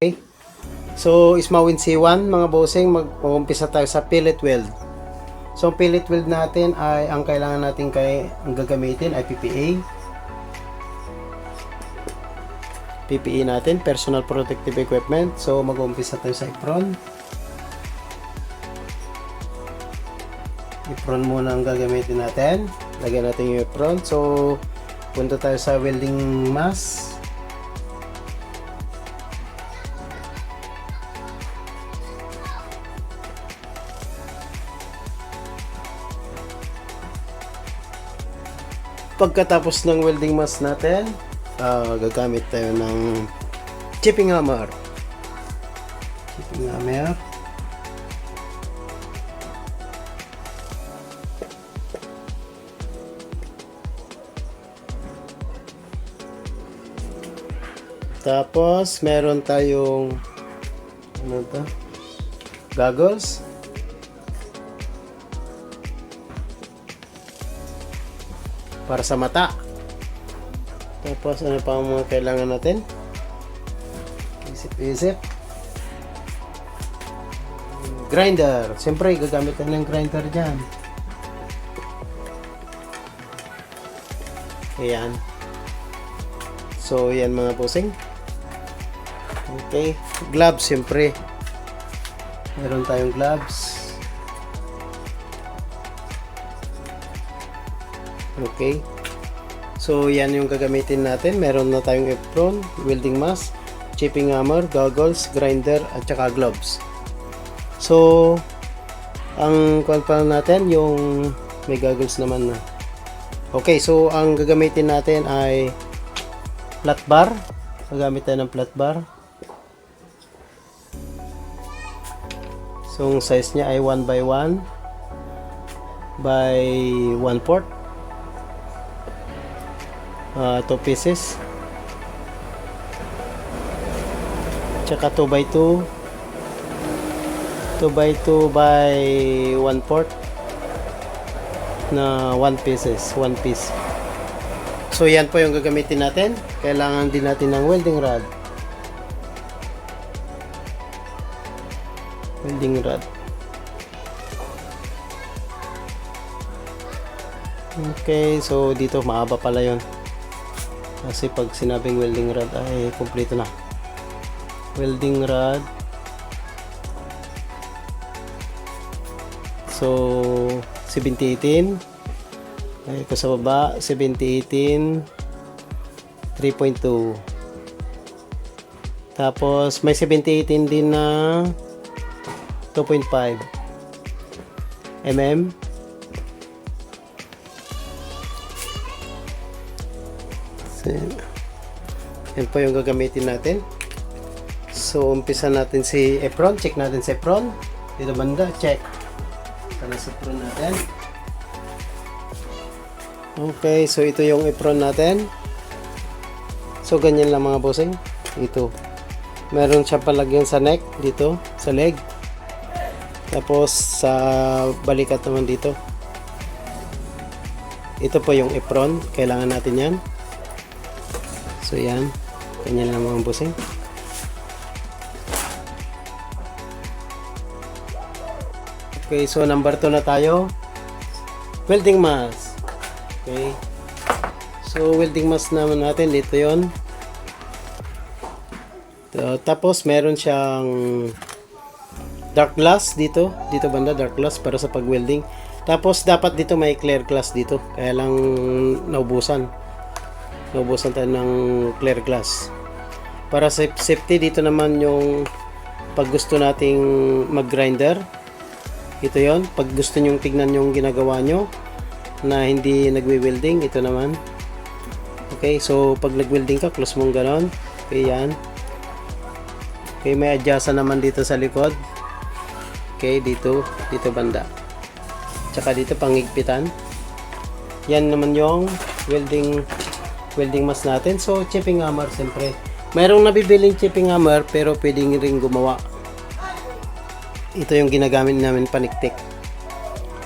Okay? So, Ismawin C1 mga bossing, mag-umpisa tayo sa fillet weld. So, ang fillet weld natin ay, ang kailangan natin ang gagamitin ay PPA. PPE natin, personal protective equipment. So, mag-umpisa tayo sa apron. Apron muna ang gagamitin natin. Lagyan natin yung apron. So, punta tayo sa welding mask. Pagkatapos ng welding mask natin, gagamit tayo ng chipping hammer. Chipping hammer. Tapos, meron tayong goggles. Para sa mata. Tapos, ano pa ang mga kailangan natin? Isip-isip. Grinder. Siyempre, gagamit tayo ng grinder dyan. Ayan. So, yan mga bossing. Okay. Gloves, siyempre. Meron tayong gloves. Okay. So, yan yung gagamitin natin. Meron na tayong apron, welding mask, chipping hammer, goggles, grinder, at saka gloves. So, ang kuwan pa natin, yung may goggles naman na. Okay, so, ang gagamitin natin ay flat bar. Gagamit tayo ng flat bar. So, ang size niya ay 1 by 1 by 1/4. 2 pieces. Tsaka 2 by 2. 2 by 2 by 1/4 na 1 pieces. 1 piece. So, yan po yung gagamitin natin. Kailangan din natin ng welding rod. Welding rod. Okay, so dito maaba pala yon. Kasi pag sinabing welding rod ay kumpleto na. Welding rod. So, 70-18. Ay, ko sa baba, 70-18. 3.2. Tapos, may 70-18 din na 2.5 mm. Yan po yung gagamitin natin. So, umpisa natin si apron. Check natin si apron. Dito banda, check. Tala sa apron natin. Okay, so ito yung apron natin. So, ganyan lang mga bossing. Ito. Meron siya palagyan sa neck, dito, sa leg. Tapos, sa balikat naman dito. Ito po yung apron. Kailangan natin yan. So, yan. Ganyan lang mga bossing. Okay, so number 2 na tayo. Welding mask. Okay. So, welding mask naman natin. Dito yon. Tapos, meron siyang dark glass dito. Dito banda, dark glass para sa pag-welding. Tapos, dapat dito may clear glass dito. Kaya lang naubusan. Naubusan tayo ng clear glass. Para sa safety, dito naman yung pag gusto nating mag-grinder. Ito yon. Pag gusto nyong tignan yung ginagawa nyo na hindi nagwi-welding, ito naman. Okay, so pag nag-welding ka, close mong ganon. Okay, yan. Okay, may adjustan naman dito sa likod. Okay, dito banda. Tsaka dito pangigpitan. Yan naman yung welding mask natin. So, chipping hammer, siyempre. Mayroong nabibiling chipping hammer, pero pwedeng ring gumawa. Ito yung ginagamit namin paniktik.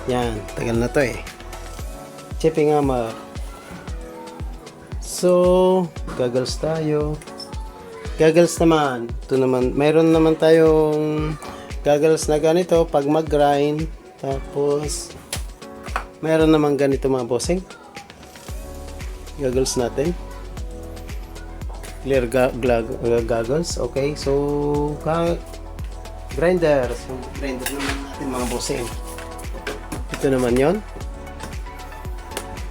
Yan, tagal na to eh. Chipping hammer. So, goggles tayo. Goggles naman. Ito naman. Mayroon naman tayong goggles na ganito pag mag-grind. Tapos, mayroon naman ganito mga bossing. Goggles natin. Clear goggles. Okay. So, grinder. So, grinder naman natin mga bossing. Ito naman yon.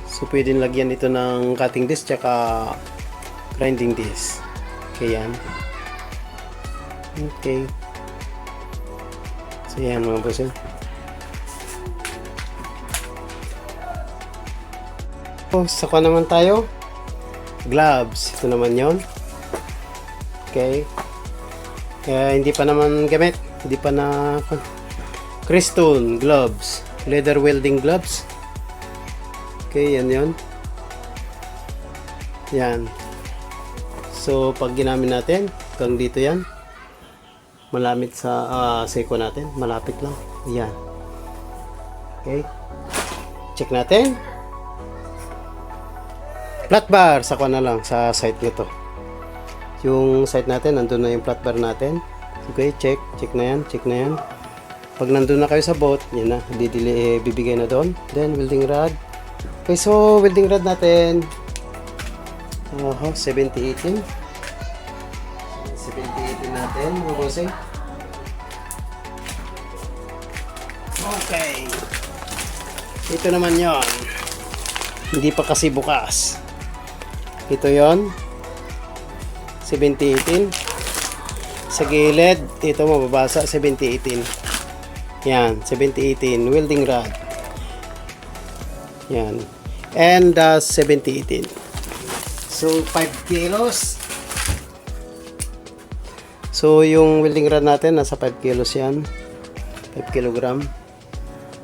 So, pwede lagyan ito ng cutting disc tsaka grinding disc. Okay, yan. Okay. So, yan mga bossing. So, saka naman tayo. Gloves. Ito naman yon. Okay. Kaya hindi pa naman gamit. Hindi pa na Crestone gloves. Leather welding gloves. Okay, yan yon. Yan. So, pag ginamit natin, hanggang dito yan. Malamit sa seko natin. Malapit lang. Yan. Okay. Check natin. Flat bar. Saka na lang sa site nito. Yung site natin, nandun na yung flat bar natin. Okay, check. Check na yan. Check na yan. Pag nandun na kayo sa boat, yan na. Bibigay na doon. Then, welding rod. Okay, so welding rod natin 70-18 natin mga bossing. Okay, ito naman yon, hindi pa kasi bukas. Ito yon 70-18 sa gilid. Ito mababasa 70-18. Yan 70-18 welding rod. Yan. And 70-18. So, 5 kilos. So, yung welding rod natin, nasa 5 kilos yan. 5 kilogram.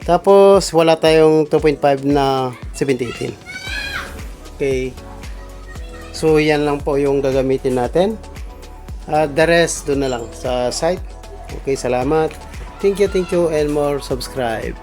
Tapos, wala tayong 2.5 na 70-18. Okay. So, yan lang po yung gagamitin natin. The rest, doon na lang sa site. Okay, salamat. Thank you, and more subscribe.